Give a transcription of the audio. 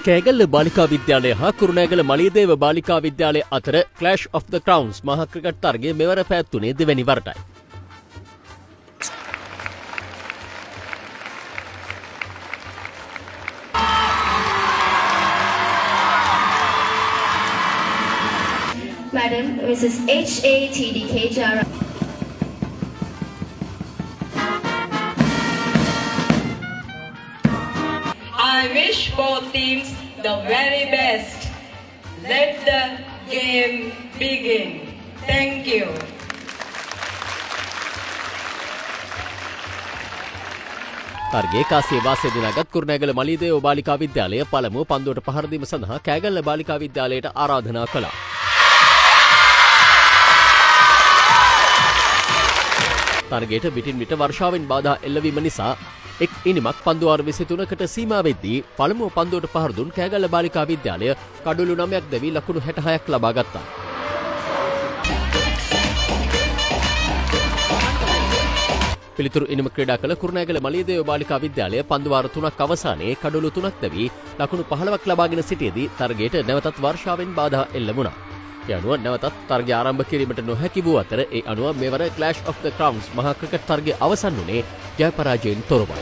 කෑගල්ල බාලිකා විද්‍යාලය හා කුරුණෑගල මලියදේව බාලිකා විද්‍යාලය අතර clash of the ක්‍රවුන්ස් මහා ක්‍රිකට් තරගය මෙවර පැවැත්වුණේ දෙවැනි වරටයි. Madam, Mrs. H.A.T.D.K. Jara. I wish both teams the very best. Let the game begin. Thank you. තරගයේ කාසිය වාසය දිනාගත් කුරුණෑගල මලියදේව බාලිකා විද්‍යාලය පළමුව පන්දුවට පහර දීම සඳහා කෑගල්ල බාලිකා විද්‍යාලයට ආරාධනා කළා. තරගයට විටින් විට වර්ෂාවෙන් බාධා එල්ලවීම නිසා එක් ඉනිමක් පන්දුවාර 23කට සීමා වෙද්දී පළමුව පන්දුවට පහර දුන් කෑගල්ල බාලිකා විද්‍යාලය කඩුළු 9ක් දැවි ලකුණු 66ක් ලබා ගත්තා. පිළිතුරු ඉනිම ක්‍රීඩා කළ කුරුණෑගල මලියදේව බාලිකා විද්‍යාලය පන්දුවාර 3ක් අවසානයේ කඩුළු 3ක් දැවි ලකුණු 15ක් ලබාගෙන සිටියේදී තරගයට නැවතත් වර්ෂාවෙන් බාධා එල්ල වුණා. ඒ අනුව නැවතත් තරගය ආරම්භ කිරීමට නොහැකි වූ අතර ඒ අනුව මෙවර ක්ලෑෂ් of the ක්‍රවුන්ස් මහා ක්‍රිකට් තරගය අවසන් වුණේ ජය පරාජයෙන් තොරවයි.